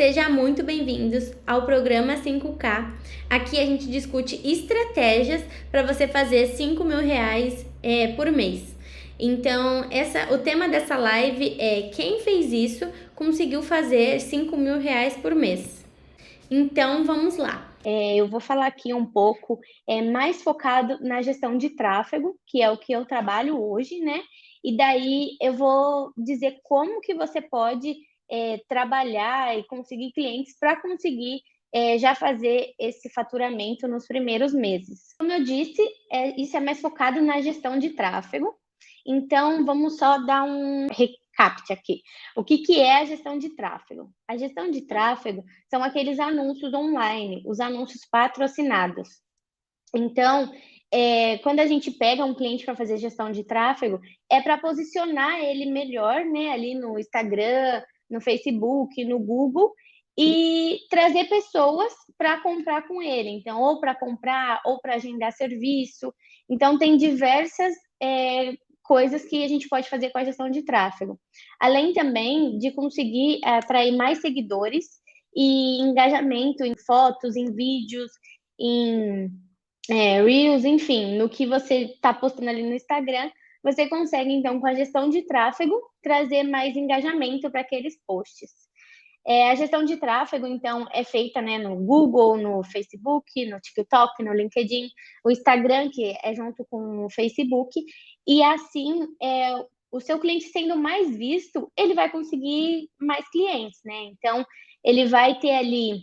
Seja muito bem-vindos ao programa 5K. Aqui a gente discute estratégias para você fazer R$ 5.000 por mês. Então, o tema dessa live é quem fez isso conseguiu fazer R$ 5.000 por mês. Então, vamos lá. Eu vou falar aqui um pouco mais focado na gestão de tráfego, que é o que eu trabalho hoje, né? E daí eu vou dizer como que você pode trabalhar e conseguir clientes para conseguir já fazer esse faturamento nos primeiros meses. Como eu disse, isso é mais focado na gestão de tráfego. Então, vamos só dar um recap aqui. O que é a gestão de tráfego? A gestão de tráfego são aqueles anúncios online, os anúncios patrocinados. Então, quando a gente pega um cliente para fazer gestão de tráfego, é para posicionar ele melhor, né, ali no Instagram, no Facebook, no Google, e trazer pessoas para comprar com ele. Então, ou para comprar, ou para agendar serviço. Então, tem diversas coisas que a gente pode fazer com a gestão de tráfego. Além também de conseguir atrair mais seguidores e engajamento em fotos, em vídeos, em Reels, enfim, no que você está postando ali no Instagram, você consegue, então, com a gestão de tráfego, trazer mais engajamento para aqueles posts. A gestão de tráfego, então, é feita, né, no Google, no Facebook, no TikTok, no LinkedIn, o Instagram, que é junto com o Facebook, e assim, o seu cliente sendo mais visto, ele vai conseguir mais clientes, né? Então, ele vai ter ali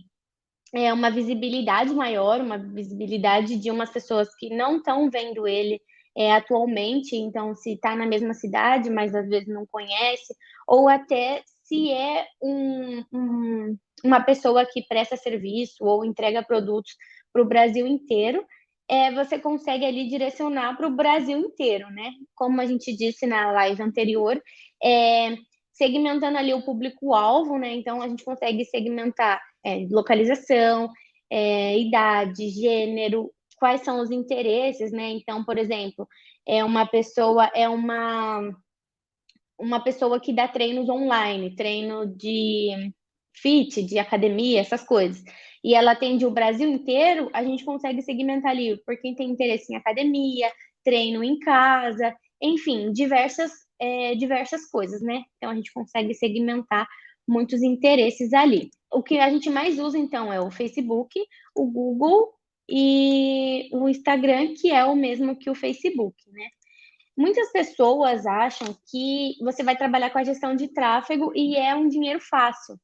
uma visibilidade maior, uma visibilidade de umas pessoas que não estão vendo ele atualmente, então se está na mesma cidade, mas às vezes não conhece, ou até se é uma pessoa que presta serviço ou entrega produtos para o Brasil inteiro, você consegue ali direcionar para o Brasil inteiro, né? Como a gente disse na live anterior, segmentando ali o público-alvo, né? Então a gente consegue segmentar localização, idade, gênero, quais são os interesses, né? Então, por exemplo, uma pessoa que dá treinos online, treino de fit, de academia, essas coisas, e ela atende o Brasil inteiro, a gente consegue segmentar ali por quem tem interesse em academia, treino em casa, enfim, diversas coisas, né? Então a gente consegue segmentar muitos interesses ali. O que a gente mais usa, então, é o Facebook, o Google e o Instagram, que é o mesmo que o Facebook, né? Muitas pessoas acham que você vai trabalhar com a gestão de tráfego e é um dinheiro fácil.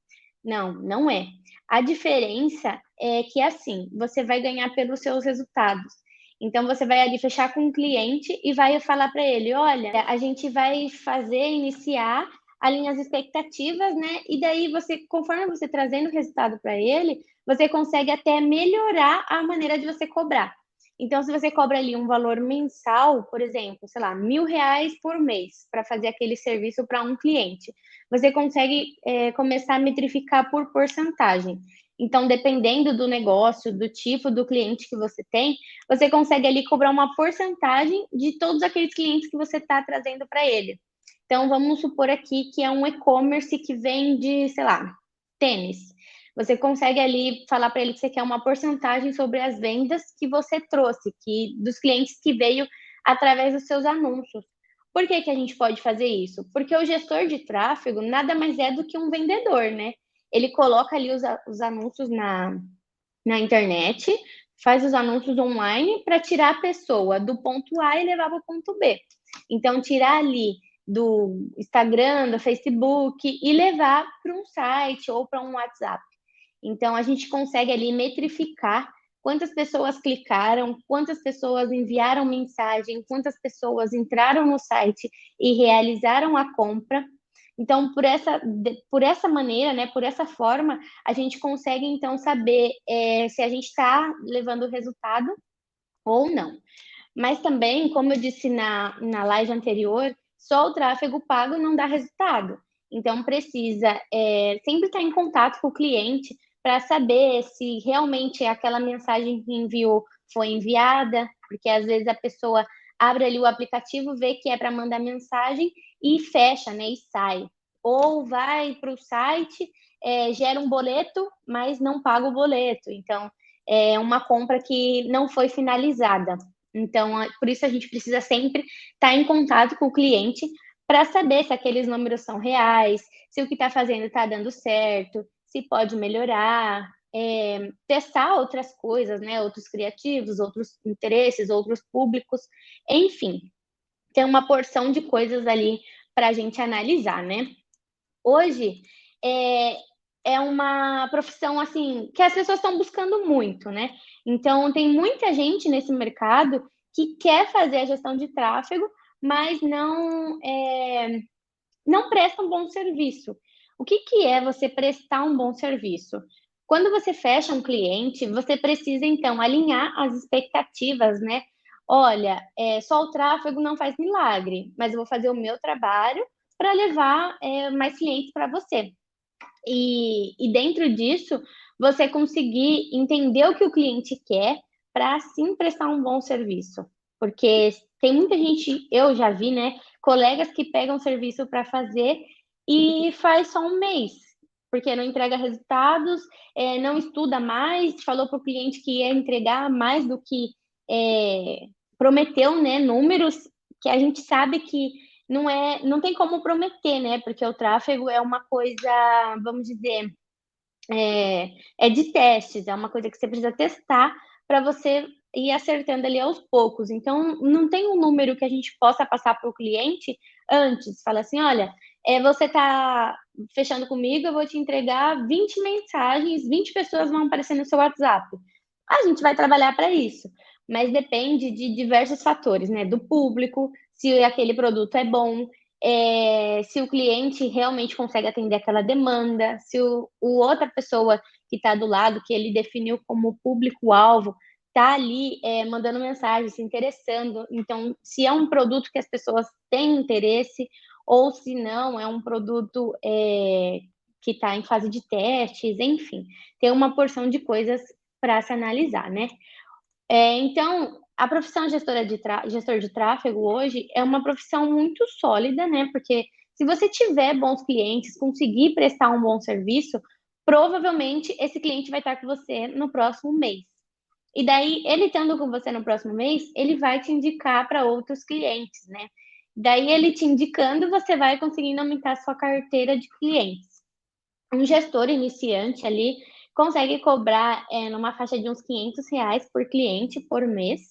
Não, não é. A diferença é que, assim, você vai ganhar pelos seus resultados. Então, você vai ali fechar com um cliente e vai falar para ele, olha, a gente vai iniciar alinha as expectativas, né? E daí conforme você trazendo o resultado para ele, você consegue até melhorar a maneira de você cobrar. Então, se você cobra ali um valor mensal, por exemplo, sei lá, R$ 1.000 por mês para fazer aquele serviço para um cliente, você consegue começar a metrificar por porcentagem. Então, dependendo do negócio, do tipo do cliente que você tem, você consegue ali cobrar uma porcentagem de todos aqueles clientes que você está trazendo para ele. Então, vamos supor aqui que é um e-commerce que vende, sei lá, tênis. Você consegue ali falar para ele que você quer uma porcentagem sobre as vendas que você trouxe, dos clientes que veio através dos seus anúncios. Por que a gente pode fazer isso? Porque o gestor de tráfego nada mais é do que um vendedor, né? Ele coloca ali os anúncios na internet, faz os anúncios online para tirar a pessoa do ponto A e levar para o ponto B. Então, tirar ali do Instagram, do Facebook e levar para um site ou para um WhatsApp. Então, a gente consegue ali metrificar quantas pessoas clicaram, quantas pessoas enviaram mensagem, quantas pessoas entraram no site e realizaram a compra. Então, por essa maneira, né, por essa forma, a gente consegue, então, saber se a gente está levando o resultado ou não. Mas também, como eu disse na live anterior, só o tráfego pago não dá resultado. Então, precisa sempre estar em contato com o cliente para saber se realmente aquela mensagem que enviou foi enviada, porque às vezes a pessoa abre ali o aplicativo, vê que é para mandar mensagem e fecha, né, e sai. Ou vai para o site, gera um boleto, mas não paga o boleto. Então, é uma compra que não foi finalizada. Então, por isso a gente precisa sempre estar em contato com o cliente para saber se aqueles números são reais, se o que está fazendo está dando certo, se pode melhorar, testar outras coisas, né? Outros criativos, outros interesses, outros públicos, enfim, tem uma porção de coisas ali para a gente analisar, né? Hoje é uma profissão assim que as pessoas estão buscando muito, né? Então tem muita gente nesse mercado que quer fazer a gestão de tráfego, mas não presta um bom serviço. O que é você prestar um bom serviço? Quando você fecha um cliente, você precisa, então, alinhar as expectativas, né? Olha, só o tráfego não faz milagre, mas eu vou fazer o meu trabalho para levar mais clientes para você. E dentro disso, você conseguir entender o que o cliente quer para, assim, prestar um bom serviço. Porque tem muita gente, eu já vi, né? Colegas que pegam serviço para fazer e faz só um mês, porque não entrega resultados, não estuda mais, falou para o cliente que ia entregar mais do que prometeu, né? Números que a gente sabe que não tem como prometer, né? Porque o tráfego é uma coisa, vamos dizer, de testes, é uma coisa que você precisa testar para você ir acertando ali aos poucos. Então, não tem um número que a gente possa passar para o cliente antes. Fala assim, olha, você está fechando comigo, eu vou te entregar 20 mensagens, 20 pessoas vão aparecer no seu WhatsApp. A gente vai trabalhar para isso, mas depende de diversos fatores, né? Do público, se aquele produto é bom, se o cliente realmente consegue atender aquela demanda, se o outra pessoa que está do lado, que ele definiu como público-alvo, está ali mandando mensagem, se interessando. Então, se é um produto que as pessoas têm interesse, ou se não, é um produto que está em fase de testes, enfim, tem uma porção de coisas para se analisar, né? Então, a profissão gestor de tráfego hoje é uma profissão muito sólida, né? Porque se você tiver bons clientes, conseguir prestar um bom serviço, provavelmente esse cliente vai estar com você no próximo mês. E daí, ele estando com você no próximo mês, ele vai te indicar para outros clientes, né? Daí, ele te indicando, você vai conseguindo aumentar a sua carteira de clientes. Um gestor iniciante ali consegue cobrar numa faixa de uns R$ 500 por cliente por mês.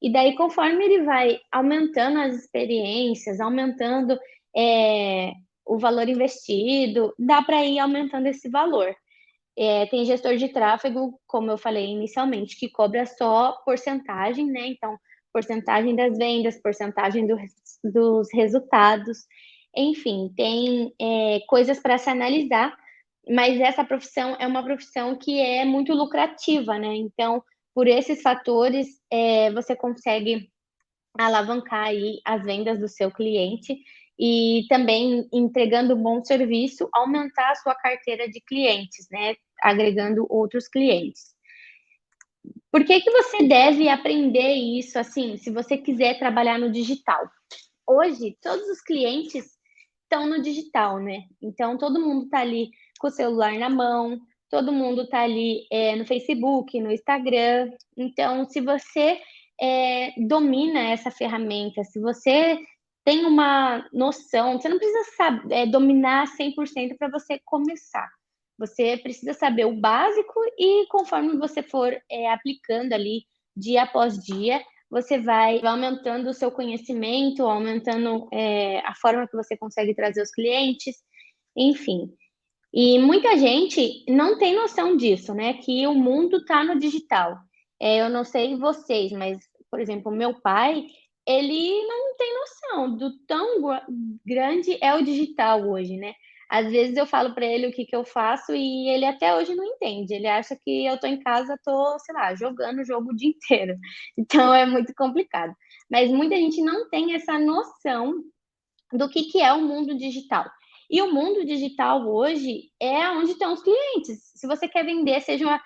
E daí, conforme ele vai aumentando as experiências, aumentando o valor investido, dá para ir aumentando esse valor. Tem gestor de tráfego, como eu falei inicialmente, que cobra só porcentagem, né? Então, porcentagem das vendas, porcentagem dos resultados, enfim, tem coisas para se analisar, mas essa profissão é uma profissão que é muito lucrativa, né? Então, por esses fatores, você consegue alavancar aí as vendas do seu cliente e também entregando bom serviço, aumentar a sua carteira de clientes, né? Agregando outros clientes. Por que você deve aprender isso, assim, se você quiser trabalhar no digital? Hoje, todos os clientes estão no digital, né? Então, todo mundo está ali com o celular na mão, todo mundo está ali no Facebook, no Instagram. Então, se você domina essa ferramenta, se você tem uma noção, você não precisa dominar 100% para você começar. Você precisa saber o básico e conforme você for aplicando ali dia após dia, você vai aumentando o seu conhecimento, aumentando a forma que você consegue trazer os clientes, enfim. E muita gente não tem noção disso, né? Que o mundo está no digital. Eu não sei vocês, mas, por exemplo, meu pai, ele não tem noção do tão grande é o digital hoje, né? Às vezes eu falo para ele o que eu faço e ele até hoje não entende. Ele acha que eu tô em casa, tô, sei lá, jogando o jogo o dia inteiro. Então é muito complicado. Mas muita gente não tem essa noção do que é o mundo digital. E o mundo digital hoje é onde estão os clientes. Se você quer vender, seja uma,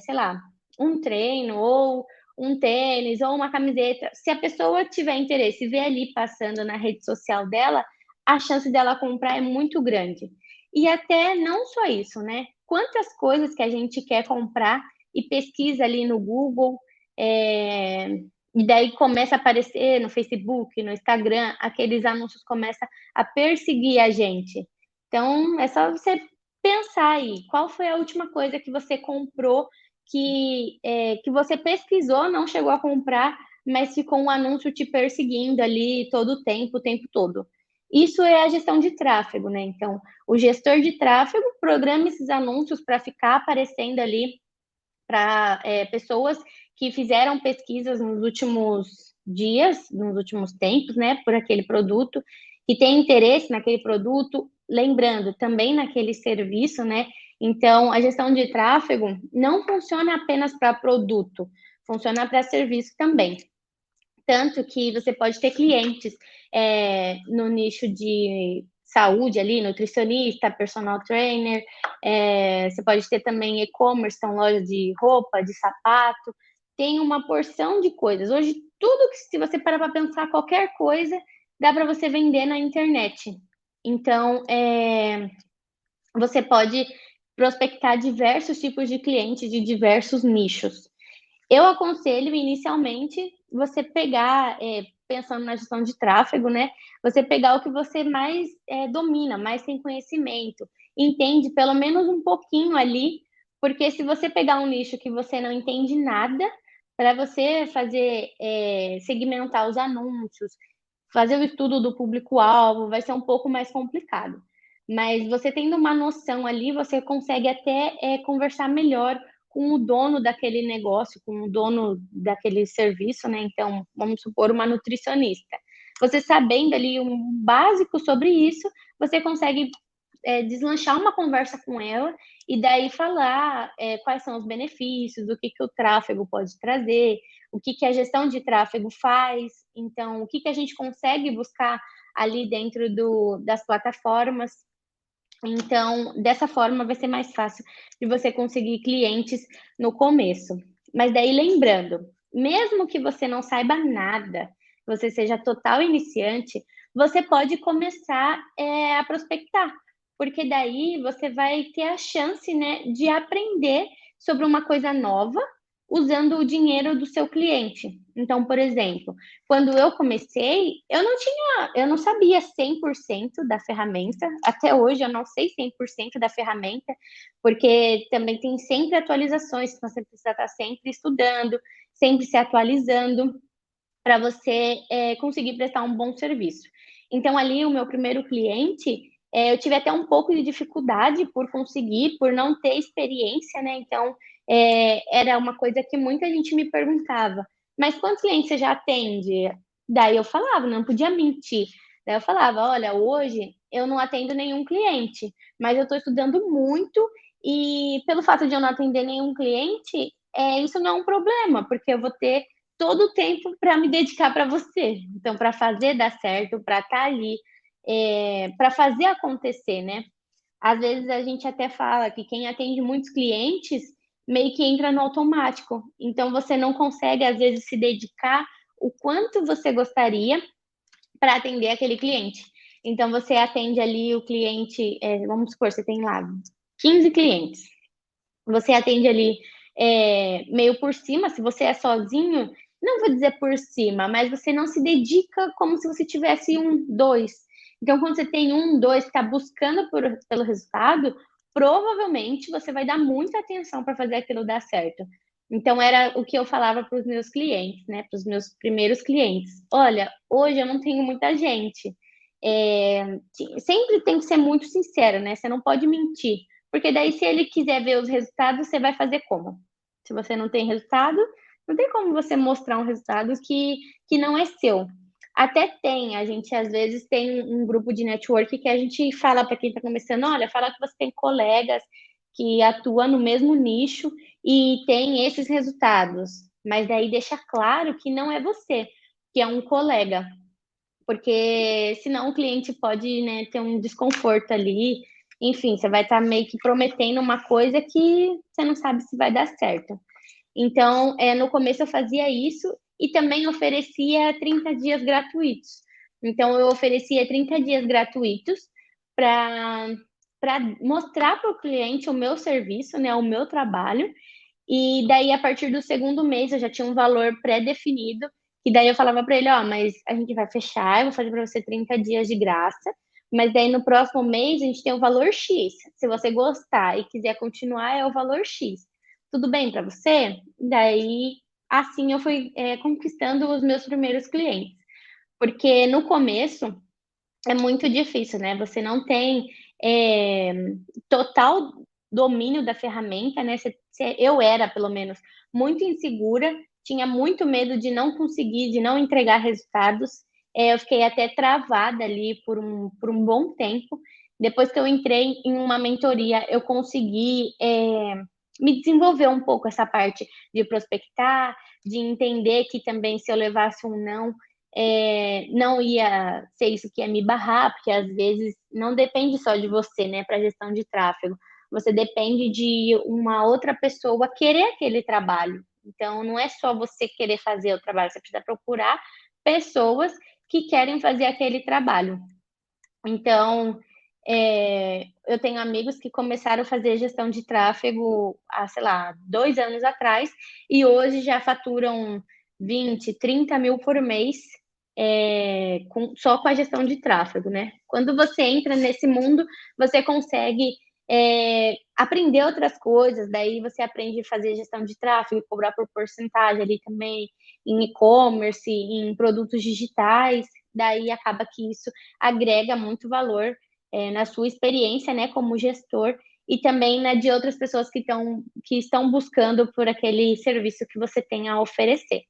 sei lá, um treino ou um tênis ou uma camiseta, se a pessoa tiver interesse e ver ali passando na rede social dela, a chance dela comprar é muito grande. E até não só isso, né? Quantas coisas que a gente quer comprar e pesquisa ali no Google, e daí começa a aparecer no Facebook, no Instagram, aqueles anúncios começam a perseguir a gente. Então, é só você pensar aí, qual foi a última coisa que você comprou que você pesquisou, não chegou a comprar, mas ficou um anúncio te perseguindo ali todo o tempo todo. Isso é a gestão de tráfego, né? Então, o gestor de tráfego programa esses anúncios para ficar aparecendo ali para pessoas que fizeram pesquisas nos últimos dias, nos últimos tempos, né, por aquele produto, que tem interesse naquele produto, lembrando, também naquele serviço, né? Então, a gestão de tráfego não funciona apenas para produto, funciona para serviço também. Tanto que você pode ter clientes no nicho de saúde ali, nutricionista, personal trainer, você pode ter também e-commerce, então loja de roupa, de sapato, tem uma porção de coisas. Hoje, tudo que, se você parar para pensar, qualquer coisa, dá para você vender na internet. Então, você pode prospectar diversos tipos de clientes de diversos nichos. Eu aconselho inicialmente você pegar, pensando na gestão de tráfego, né? Você pegar o que você mais domina, mais tem conhecimento, entende pelo menos um pouquinho ali, porque se você pegar um nicho que você não entende nada, para você fazer, segmentar os anúncios, fazer o estudo do público-alvo, vai ser um pouco mais complicado. Mas você tendo uma noção ali, você consegue até conversar melhor com o dono daquele negócio, com o dono daquele serviço, né? Então, vamos supor uma nutricionista. Você sabendo ali um básico sobre isso, você consegue deslanchar uma conversa com ela e daí falar quais são os benefícios, o que o tráfego pode trazer, o que a gestão de tráfego faz, então, o que a gente consegue buscar ali dentro das plataformas. Então, dessa forma, vai ser mais fácil de você conseguir clientes no começo. Mas daí, lembrando, mesmo que você não saiba nada, você seja total iniciante, você pode começar a prospectar, porque daí você vai ter a chance, né, de aprender sobre uma coisa nova usando o dinheiro do seu cliente. Então, por exemplo, quando eu comecei, eu não sabia 100% da ferramenta, até hoje eu não sei 100% da ferramenta, porque também tem sempre atualizações, então você precisa estar sempre estudando, sempre se atualizando, para você conseguir prestar um bom serviço. Então, ali, o meu primeiro cliente, eu tive até um pouco de dificuldade por conseguir, por não ter experiência, né? Então, era uma coisa que muita gente me perguntava, mas quantos clientes você já atende? Daí eu falava, não podia mentir. Daí eu falava, olha, hoje eu não atendo nenhum cliente, mas eu estou estudando muito e pelo fato de eu não atender nenhum cliente, isso não é um problema, porque eu vou ter todo o tempo para me dedicar para você. Então, para fazer dar certo, para estar ali, para fazer acontecer, né? Às vezes a gente até fala que quem atende muitos clientes meio que entra no automático. Então, você não consegue, às vezes, se dedicar o quanto você gostaria para atender aquele cliente. Então, você atende ali o cliente, vamos supor, você tem lá 15 clientes. Você atende ali meio por cima, se você é sozinho, não vou dizer por cima, mas você não se dedica como se você tivesse dois. Então, quando você tem dois, está buscando pelo resultado, provavelmente você vai dar muita atenção para fazer aquilo dar certo. Então, era o que eu falava para os meus clientes, né? Para os meus primeiros clientes. Olha, hoje eu não tenho muita gente. Sempre tem que ser muito sincero, né? Você não pode mentir. Porque daí, se ele quiser ver os resultados, você vai fazer como? Se você não tem resultado, não tem como você mostrar um resultado que não é seu. Até tem, a gente às vezes tem um grupo de network que a gente fala para quem está começando, olha, fala que você tem colegas que atuam no mesmo nicho e tem esses resultados. Mas daí deixa claro que não é você, que é um colega. Porque senão o cliente pode, né, ter um desconforto ali. Enfim, você vai estar meio que prometendo uma coisa que você não sabe se vai dar certo. Então, no começo eu fazia isso e também oferecia 30 dias gratuitos. Então, eu oferecia 30 dias gratuitos para para mostrar para o cliente o meu serviço, né, o meu trabalho. E daí, a partir do segundo mês, eu já tinha um valor pré-definido, e daí eu falava para ele, ó, mas a gente vai fechar, eu vou fazer para você 30 dias de graça, mas daí no próximo mês a gente tem o valor X. Se você gostar e quiser continuar, é o valor X. Tudo bem para você? Daí, assim eu fui conquistando os meus primeiros clientes. Porque no começo é muito difícil, né? Você não tem é, total domínio da ferramenta, né? Eu era, pelo menos, muito insegura, tinha muito medo de não conseguir, de não entregar resultados. Eu fiquei até travada ali por um bom tempo. Depois que eu entrei em uma mentoria, eu consegui me desenvolver um pouco essa parte de prospectar, de entender que também se eu levasse um não ia ser isso que ia me barrar, porque às vezes não depende só de você, né, para gestão de tráfego. Você depende de uma outra pessoa querer aquele trabalho. Então, não é só você querer fazer o trabalho, você precisa procurar pessoas que querem fazer aquele trabalho. Então, eu tenho amigos que começaram a fazer gestão de tráfego há, sei lá, 2 anos atrás, e hoje já faturam 20, 30 mil por mês, só com a gestão de tráfego, né? Quando você entra nesse mundo, você consegue aprender outras coisas, daí você aprende a fazer gestão de tráfego, cobrar por porcentagem ali também, em e-commerce, em produtos digitais, daí acaba que isso agrega muito valor na sua experiência, né, como gestor, e também na de outras pessoas que estão buscando por aquele serviço que você tem a oferecer.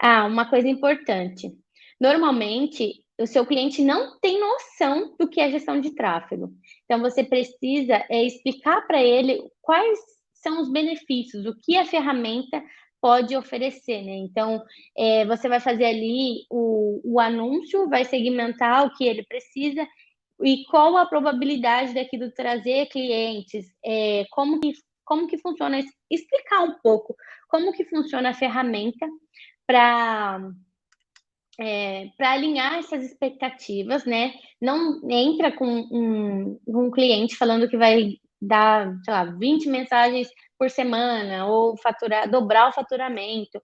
Ah, uma coisa importante. Normalmente, o seu cliente não tem noção do que é gestão de tráfego. Então, você precisa explicar para ele quais são os benefícios, o que a ferramenta pode oferecer, né? Então, você vai fazer ali o anúncio, vai segmentar o que ele precisa e qual a probabilidade daquilo trazer clientes, como que funciona, explicar um pouco como que funciona a ferramenta para alinhar essas expectativas, né? Não entra com um cliente falando que vai dar, sei lá, 20 mensagens por semana ou dobrar o faturamento.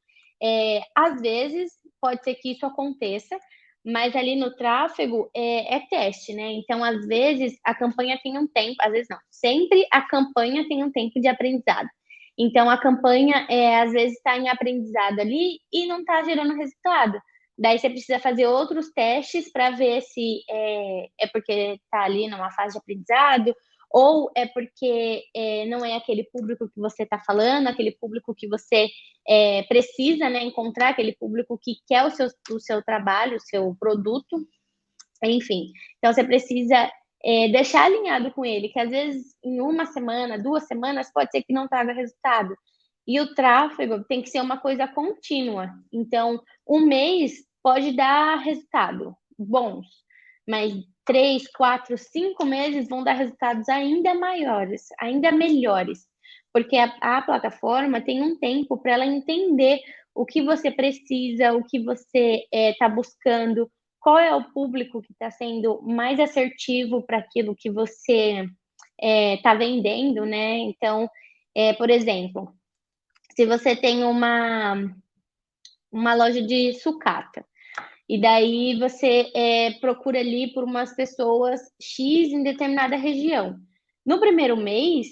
Às vezes pode ser que isso aconteça, mas ali no tráfego é teste, né? Então, às vezes a campanha tem um tempo, às vezes não, sempre a campanha tem um tempo de aprendizado. Então, a campanha às vezes está em aprendizado ali e não está gerando resultado. Daí você precisa fazer outros testes para ver se porque está ali numa fase de aprendizado, ou é porque não é aquele público que você está falando, aquele público que você precisa, né, encontrar, aquele público que quer o seu trabalho, o seu produto, enfim. Então, você precisa deixar alinhado com ele, que às vezes em uma semana, 2 semanas, pode ser que não traga resultado. E o tráfego tem que ser uma coisa contínua. Então, um mês pode dar resultado bons, mas 3, 4, 5 meses vão dar resultados ainda maiores, ainda melhores, porque a plataforma tem um tempo para ela entender o que você precisa, o que você está buscando, qual é o público que está sendo mais assertivo para aquilo que você está vendendo, né? Então, por exemplo, se você tem uma loja de sucata, e daí você procura ali por umas pessoas X em determinada região. No primeiro mês,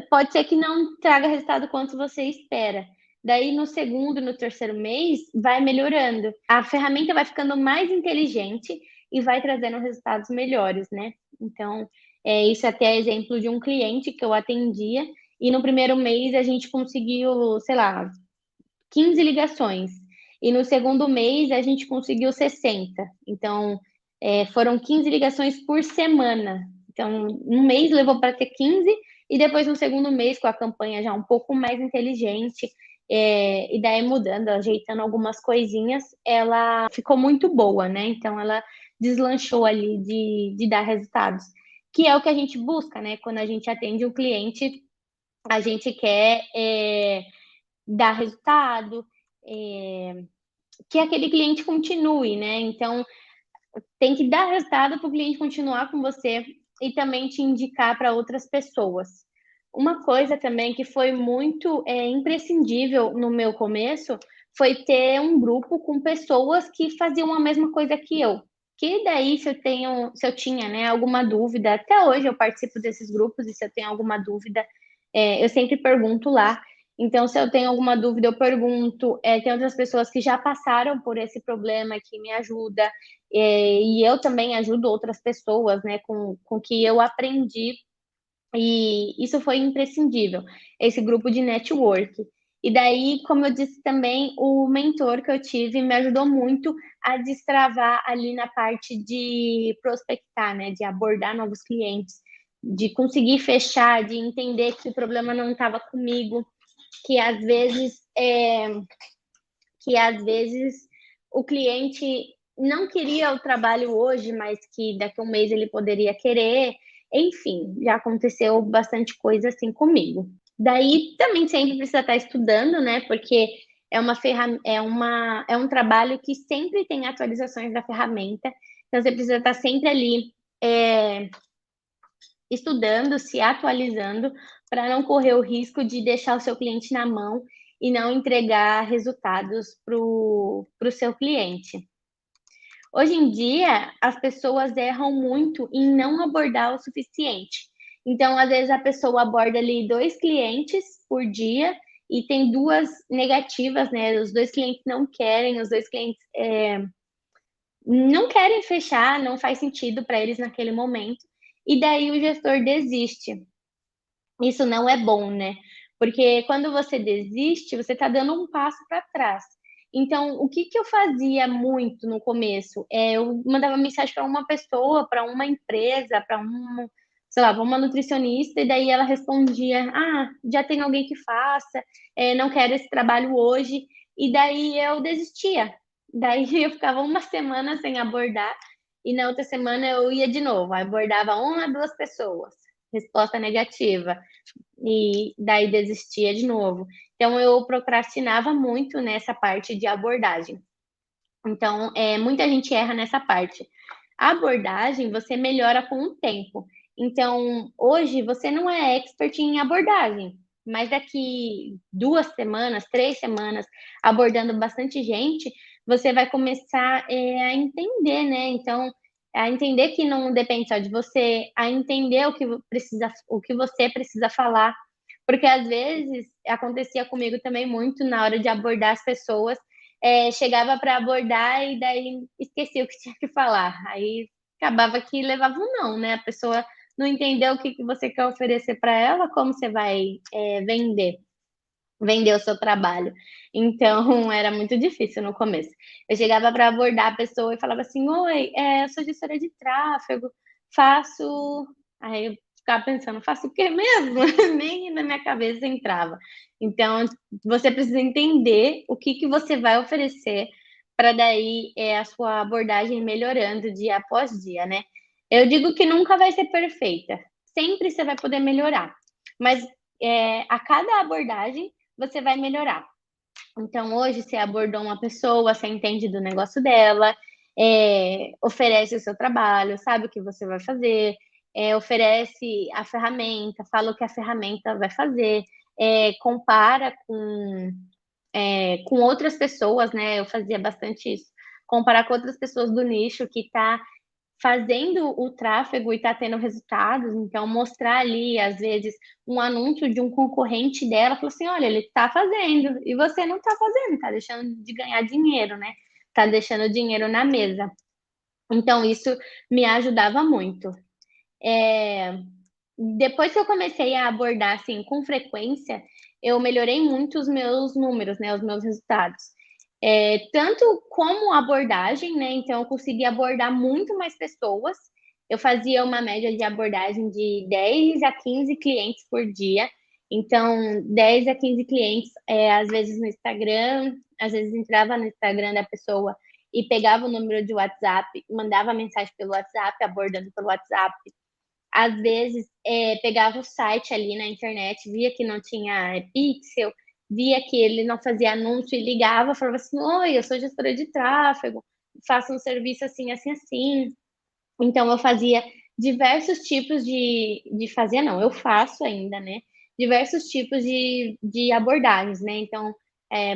pode ser que não traga resultado quanto você espera. Daí, no segundo e no terceiro mês, vai melhorando. A ferramenta vai ficando mais inteligente e vai trazendo resultados melhores, né? Então, isso até é exemplo de um cliente que eu atendia, e no primeiro mês a gente conseguiu, sei lá, 15 ligações. E no segundo mês a gente conseguiu 60. Então, foram 15 ligações por semana. Então, um mês levou para ter 15, e depois no segundo mês, com a campanha já um pouco mais inteligente, e daí mudando, ajeitando algumas coisinhas, ela ficou muito boa, né? Então, ela deslanchou ali de dar resultados, que é o que a gente busca, né? Quando a gente atende um cliente, a gente quer dar resultado, que aquele cliente continue, né? Então, tem que dar resultado para o cliente continuar com você e também te indicar para outras pessoas. Uma coisa também que foi muito imprescindível no meu começo foi ter um grupo com pessoas que faziam a mesma coisa que eu. Que daí, se eu tinha, né, alguma dúvida, até hoje eu participo desses grupos, e se eu tenho alguma dúvida, eu sempre pergunto lá. Então, se eu tenho alguma dúvida, eu pergunto. Tem outras pessoas que já passaram por esse problema que me ajuda, e eu também ajudo outras pessoas, né, com o que eu aprendi, e isso foi imprescindível, esse grupo de network. E daí, como eu disse também, o mentor que eu tive me ajudou muito a destravar ali na parte de prospectar, né, de abordar novos clientes, de conseguir fechar, de entender que o problema não estava comigo, que às vezes o cliente não queria o trabalho hoje, mas que daqui a um mês ele poderia querer. Enfim, já aconteceu bastante coisa assim comigo. Daí também sempre precisa estar estudando, né? Porque é um trabalho que sempre tem atualizações da ferramenta. Então você precisa estar sempre ali estudando, se atualizando, para não correr o risco de deixar o seu cliente na mão e não entregar resultados para o seu cliente. Hoje em dia, as pessoas erram muito em não abordar o suficiente. Então, às vezes, a pessoa aborda ali 2 clientes por dia e tem 2 negativas, né? Os 2 clientes não querem, os 2 clientes não querem fechar, não faz sentido para eles naquele momento, e daí o gestor desiste. Isso não é bom, né? Porque quando você desiste, você está dando um passo para trás. Então, o que eu fazia muito no começo? Eu mandava mensagem para uma pessoa, para uma empresa, para sei lá, uma nutricionista, e daí ela respondia: Ah, já tem alguém que faça, não quero esse trabalho hoje. E daí eu desistia. Daí eu ficava uma semana sem abordar, e na outra semana eu ia de novo, abordava 1 a 2 pessoas, resposta negativa, e daí desistia de novo. Então, eu procrastinava muito nessa parte de abordagem. Então, muita gente erra nessa parte. A abordagem, você melhora com o tempo. Então, hoje, você não é expert em abordagem, mas daqui 2 semanas, 3 semanas, abordando bastante gente, você vai começar a entender, né? Então, a entender que não depende só de você, a entender o que você precisa falar, porque às vezes acontecia comigo também muito na hora de abordar as pessoas, chegava para abordar e daí esquecia o que tinha que falar. Aí acabava que levava um não, né? A pessoa não entendeu o que você quer oferecer para ela, como você vai vender o seu trabalho. Então, era muito difícil no começo. Eu chegava para abordar a pessoa e falava assim: Oi, eu sou gestora de tráfego, faço. Aí eu ficava pensando: faço o quê mesmo? Nem na minha cabeça entrava. Então, você precisa entender o que você vai oferecer para daí a sua abordagem melhorando dia após dia, né? Eu digo que nunca vai ser perfeita, sempre você vai poder melhorar, mas a cada abordagem você vai melhorar. Então, hoje você abordou uma pessoa, você entende do negócio dela, oferece o seu trabalho, sabe o que você vai fazer, oferece a ferramenta, fala o que a ferramenta vai fazer, compara com outras pessoas, né? Eu fazia bastante isso. Comparar com outras pessoas do nicho que está fazendo o tráfego e está tendo resultados, então mostrar ali, às vezes, um anúncio de um concorrente dela, falou assim: olha, ele está fazendo, e você não está fazendo, está deixando de ganhar dinheiro, né? Está deixando dinheiro na mesa. Então, isso me ajudava muito. Depois que eu comecei a abordar assim com frequência, eu melhorei muito os meus números, né? Os meus resultados. Tanto como abordagem, né? Então, eu consegui abordar muito mais pessoas. Eu fazia uma média de abordagem de 10 a 15 clientes por dia. Então, 10 a 15 clientes, às vezes no Instagram, às vezes entrava no Instagram da pessoa e pegava o número de WhatsApp, mandava mensagem pelo WhatsApp, abordando pelo WhatsApp. Às vezes, pegava o site ali na internet, via que não tinha pixel, via que ele não fazia anúncio e ligava, falava assim: Oi, eu sou gestora de tráfego, faço um serviço assim, assim, assim. Então, eu fazia diversos tipos de fazer, não, eu faço ainda, né? Diversos tipos de abordagens, né? Então,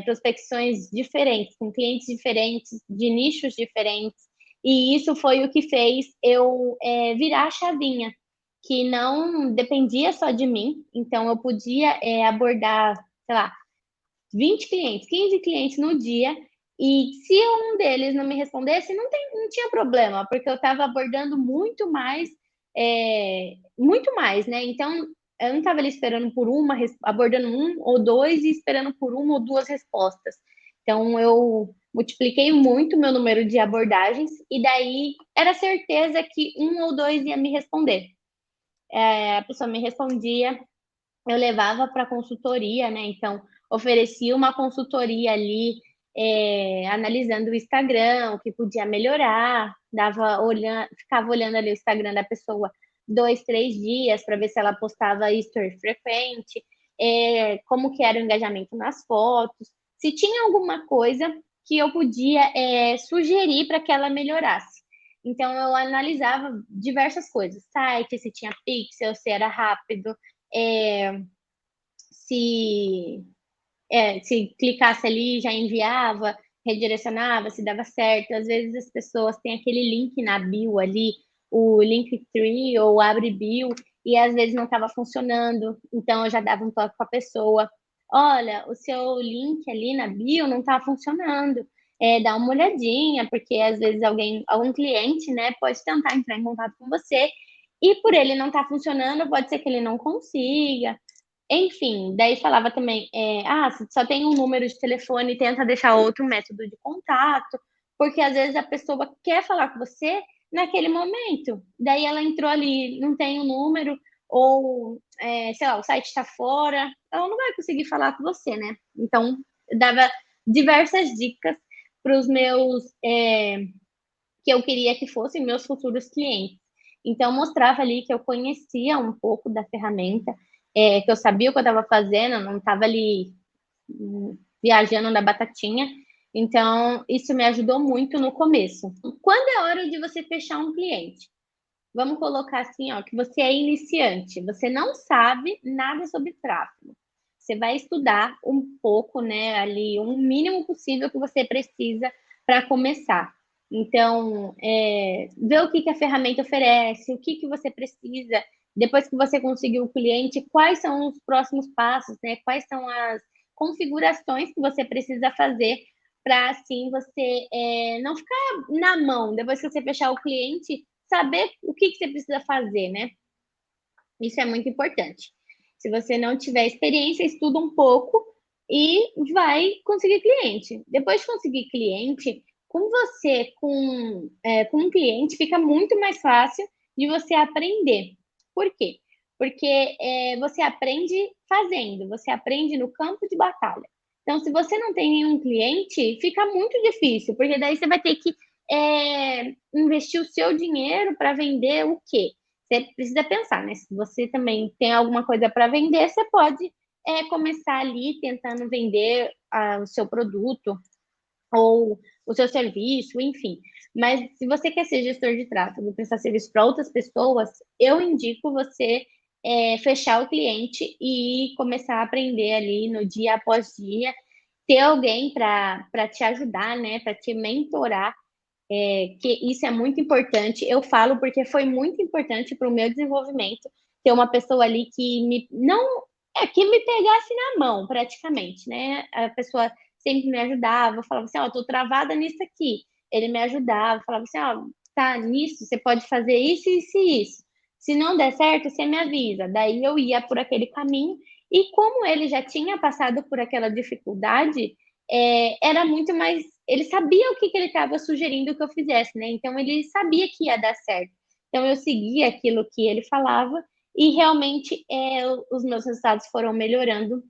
prospecções diferentes, com clientes diferentes, de nichos diferentes, e isso foi o que fez eu virar a chavinha, que não dependia só de mim, então eu podia abordar, sei lá, 20 clientes, 15 clientes no dia, e se um deles não me respondesse, não tinha problema, porque eu estava abordando muito mais, né? Então, eu não estava ali esperando por abordando um ou dois e esperando por uma ou duas respostas. Então, eu multipliquei muito meu número de abordagens, e daí era certeza que um ou dois ia me responder. A pessoa me respondia, eu levava para consultoria, né? Então, oferecia uma consultoria ali, analisando o Instagram, o que podia melhorar, ficava olhando ali o Instagram da pessoa 2, 3 dias para ver se ela postava story frequente, como que era o engajamento nas fotos, se tinha alguma coisa que eu podia sugerir para que ela melhorasse. Então, eu analisava diversas coisas, site, se tinha pixel, se era rápido, é, se, se clicasse ali já enviava, redirecionava, se dava certo. Às vezes as pessoas têm aquele link na bio ali, o Linktree ou Abre Bio, e às vezes não estava funcionando, então eu já dava um toque para a pessoa. Olha, o seu link ali na bio não está funcionando. Dá uma olhadinha, porque às vezes algum cliente, né, pode tentar entrar em contato com você, e por ele não estar funcionando, pode ser que ele não consiga. Enfim, daí falava também, se só tem um número de telefone, tenta deixar outro método de contato, porque às vezes a pessoa quer falar com você naquele momento. Daí ela entrou ali, não tem o número, ou, sei lá, o site está fora, ela não vai conseguir falar com você, né? Então, eu dava diversas dicas para os meus, que eu queria que fossem meus futuros clientes. Então, mostrava ali que eu conhecia um pouco da ferramenta, que eu sabia o que eu estava fazendo, não estava ali viajando na batatinha. Então, isso me ajudou muito no começo. Quando é hora de você fechar um cliente? Vamos colocar assim, ó, que você é iniciante, você não sabe nada sobre tráfego. Você vai estudar um pouco, né, ali, o mínimo possível que você precisa para começar. Então, ver o que a ferramenta oferece, o que você precisa. Depois que você conseguiu o cliente, quais são os próximos passos, né? Quais são as configurações que você precisa fazer para, assim, você não ficar na mão. Depois que você fechar o cliente, saber o que você precisa fazer, né? Isso é muito importante. Se você não tiver experiência, estuda um pouco e vai conseguir cliente. Depois de conseguir cliente, com um cliente, fica muito mais fácil de você aprender. Por quê? Porque você aprende fazendo, você aprende no campo de batalha. Então, se você não tem nenhum cliente, fica muito difícil, porque daí você vai ter que investir o seu dinheiro para vender o quê? Você precisa pensar, né? Se você também tem alguma coisa para vender, você pode começar ali tentando vender o seu produto ou o seu serviço, enfim. Mas se você quer ser gestor de tráfego e prestar serviço para outras pessoas, eu indico você fechar o cliente e começar a aprender ali no dia após dia, ter alguém para te ajudar, né? Para te mentorar, que isso é muito importante. Eu falo porque foi muito importante para o meu desenvolvimento ter uma pessoa ali que que me pegasse na mão, praticamente, né? A pessoa sempre me ajudava, falava assim, tô travada nisso aqui. Ele me ajudava, falava assim, tá nisso, você pode fazer isso, isso e isso. Se não der certo, você me avisa. Daí eu ia por aquele caminho, e como ele já tinha passado por aquela dificuldade, era muito mais. Ele sabia o que ele estava sugerindo que eu fizesse, né? Então ele sabia que ia dar certo. Então eu seguia aquilo que ele falava e realmente os meus resultados foram melhorando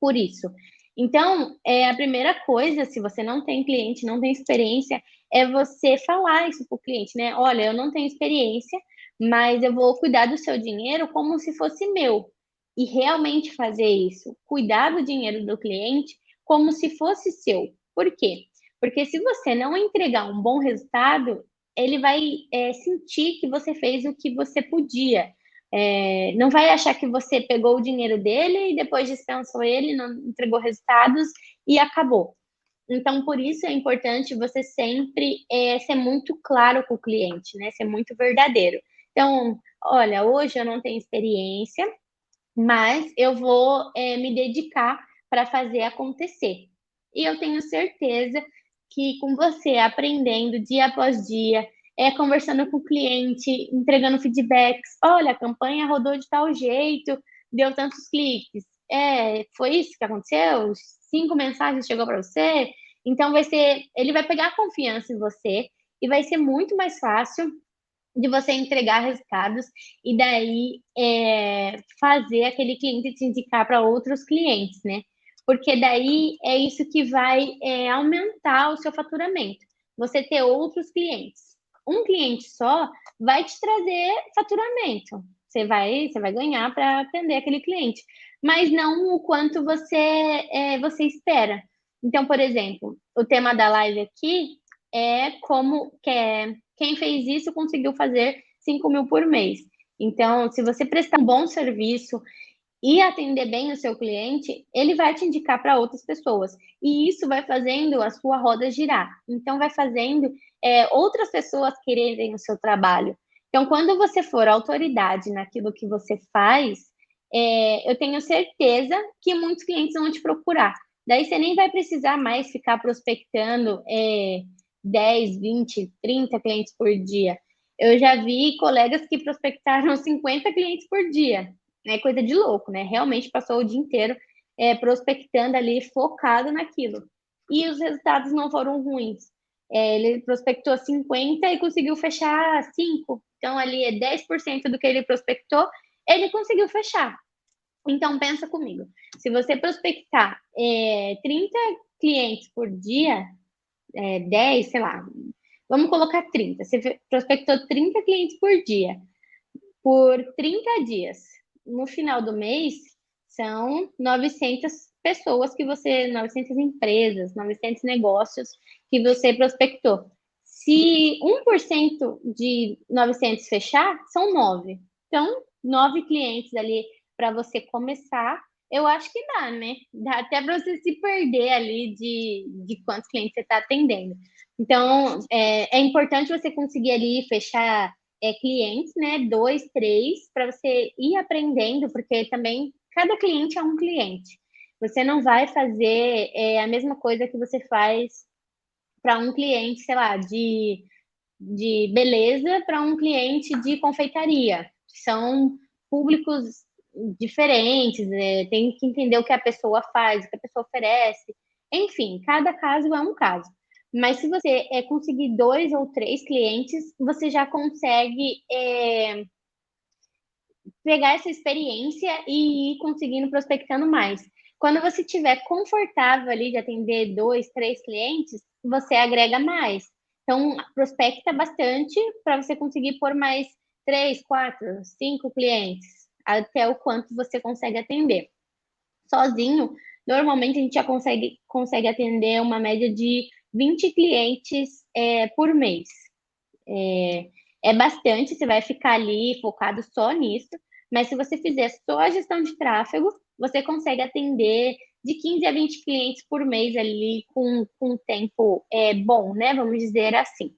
por isso. Então, a primeira coisa, se você não tem cliente, não tem experiência, é você falar isso para o cliente, né? Olha, eu não tenho experiência, mas eu vou cuidar do seu dinheiro como se fosse meu. E realmente fazer isso, cuidar do dinheiro do cliente como se fosse seu. Por quê? Porque se você não entregar um bom resultado, ele vai sentir que você fez o que você podia. Não vai achar que você pegou o dinheiro dele e depois dispensou ele, não entregou resultados e acabou. Então, por isso é importante você sempre ser muito claro com o cliente, né? Ser muito verdadeiro. Então, olha, hoje eu não tenho experiência, mas eu vou me dedicar para fazer acontecer. E eu tenho certeza que com você aprendendo dia após dia, conversando com o cliente, entregando feedbacks, olha, a campanha rodou de tal jeito, deu tantos cliques. Foi isso que aconteceu? 5 mensagens chegou para você? Então ele vai pegar confiança em você e vai ser muito mais fácil de você entregar resultados e daí fazer aquele cliente te indicar para outros clientes, né? Porque daí é isso que vai aumentar o seu faturamento. Você ter outros clientes. Um cliente só vai te trazer faturamento. Você vai ganhar para atender aquele cliente, mas não o quanto você espera. Então, por exemplo, o tema da live aqui é quem fez isso conseguiu fazer 5 mil por mês. Então, se você prestar um bom serviço e atender bem o seu cliente, ele vai te indicar para outras pessoas. E isso vai fazendo a sua roda girar. Então, vai fazendo outras pessoas quererem o seu trabalho. Então, quando você for autoridade naquilo que você faz, eu tenho certeza que muitos clientes vão te procurar. Daí você nem vai precisar mais ficar prospectando 10, 20, 30 clientes por dia. Eu já vi colegas que prospectaram 50 clientes por dia. É coisa de louco, né? Realmente passou o dia inteiro prospectando ali, focado naquilo. E os resultados não foram ruins. Ele prospectou 50 e conseguiu fechar 5. Então, ali é 10% do que ele prospectou, ele conseguiu fechar. Então, pensa comigo. Se você prospectar 30 clientes por dia, 10, sei lá, vamos colocar 30. Você prospectou 30 clientes por dia, por 30 dias. No final do mês, são 900 pessoas 900 empresas, 900 negócios que você prospectou. Se 1% de 900 fechar, são 9. Então, 9 clientes ali para você começar, eu acho que dá, né? Dá até para você se perder ali de quantos clientes você está atendendo. Então, é importante você conseguir ali fechar clientes, né? 2, 3, para você ir aprendendo, porque também cada cliente é um cliente. Você não vai fazer a mesma coisa que você faz para um cliente, sei lá, de beleza para um cliente de confeitaria. São públicos diferentes, tem que entender o que a pessoa faz, o que a pessoa oferece. Enfim, cada caso é um caso. Mas se você conseguir 2 ou 3 clientes, você já consegue pegar essa experiência e ir conseguindo prospectando mais. Quando você estiver confortável ali de atender 2, 3 clientes, você agrega mais. Então, prospecta bastante para você conseguir pôr mais 3, 4, 5 clientes, até o quanto você consegue atender. Sozinho, normalmente a gente já consegue atender uma média de 20 clientes por mês. É bastante, você vai ficar ali focado só nisso, mas se você fizer só a gestão de tráfego, você consegue atender de 15 a 20 clientes por mês ali com tempo bom, né? Vamos dizer assim.